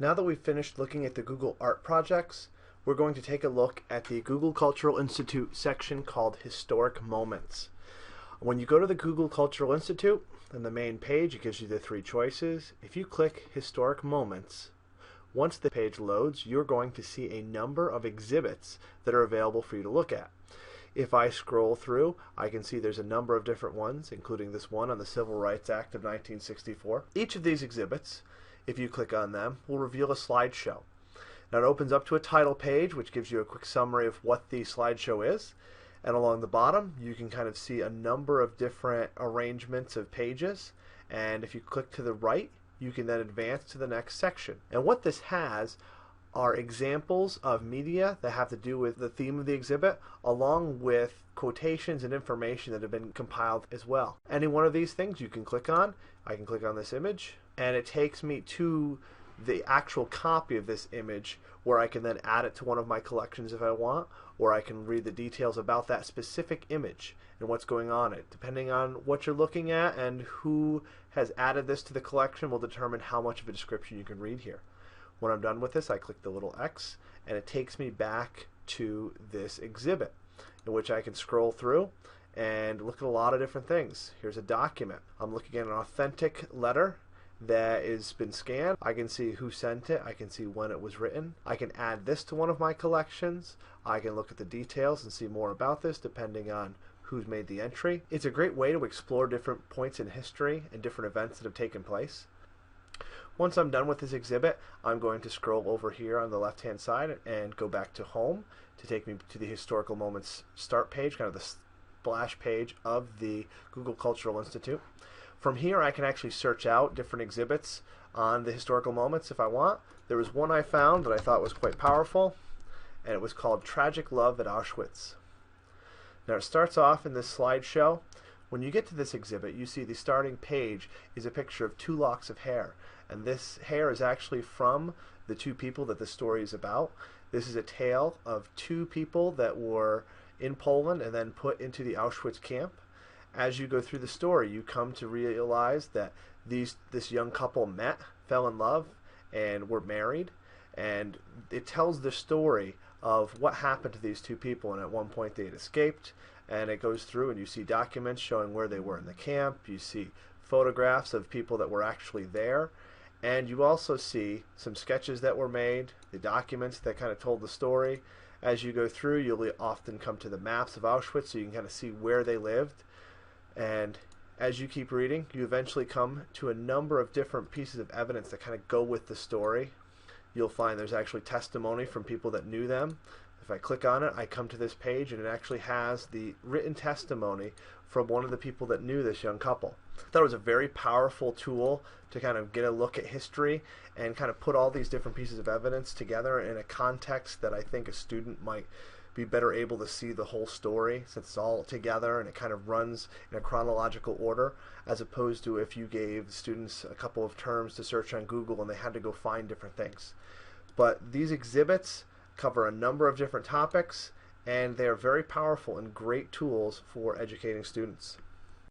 Now that we've finished looking at the Google Art projects, we're going to take a look at the Google Cultural Institute section called Historic Moments. When you go to the Google Cultural Institute, on the main page it gives you the three choices. If you click Historic Moments, once the page loads, you're going to see a number of exhibits that are available for you to look at. If I scroll through, I can see there's a number of different ones, including this one on the Civil Rights Act of 1964. Each of these exhibits, if you click on them, will reveal a slideshow. Now it opens up to a title page, which gives you a quick summary of what the slideshow is. And along the bottom, you can kind of see a number of different arrangements of pages. And if you click to the right, you can then advance to the next section. And what this has are examples of media that have to do with the theme of the exhibit, along with quotations and information that have been compiled as well. Any one of these things you can click on. I can click on this image, and it takes me to the actual copy of this image, where I can then add it to one of my collections if I want, or I can read the details about that specific image and what's going on it. Depending on what you're looking at and who has added this to the collection will determine how much of a description you can read here. When I'm done with this, I click the little X, and it takes me back to this exhibit, in which I can scroll through and look at a lot of different things. Here's a document. I'm looking at an authentic letter that has been scanned. I can see who sent it. I can see when it was written. I can add this to one of my collections. I can look at the details and see more about this depending on who's made the entry. It's a great way to explore different points in history and different events that have taken place. Once I'm done with this exhibit, I'm going to scroll over here on the left hand side and go back to home to take me to the Historical Moments start page, kind of the splash page of the Google Cultural Institute. From here I can actually search out different exhibits on the Historical Moments if I want. There was one I found that I thought was quite powerful, and it was called Tragic Love at Auschwitz. Now it starts off in this slideshow. When you get to this exhibit, you see the starting page is a picture of two locks of hair. And this hair is actually from the two people that the story is about. This is a tale of two people that were in Poland and then put into the Auschwitz camp. As you go through the story, you come to realize that this young couple met, fell in love, and were married. And it tells the story of what happened to these two people, and at one point they had escaped. And it goes through and you see documents showing where they were in the camp. You see photographs of people that were actually there. And you also see some sketches that were made, the documents that kind of told the story. As you go through, you'll often come to the maps of Auschwitz so you can kind of see where they lived. And as you keep reading, you eventually come to a number of different pieces of evidence that kind of go with the story. You'll find there's actually testimony from people that knew them. If I click on it, I come to this page, and it actually has the written testimony from one of the people that knew this young couple. I thought it was a very powerful tool to kind of get a look at history and kind of put all these different pieces of evidence together in a context that I think a student might be better able to see the whole story, since it's all together and it kind of runs in a chronological order, as opposed to if you gave students a couple of terms to search on Google and they had to go find different things. But these exhibits cover a number of different topics, and they are very powerful and great tools for educating students.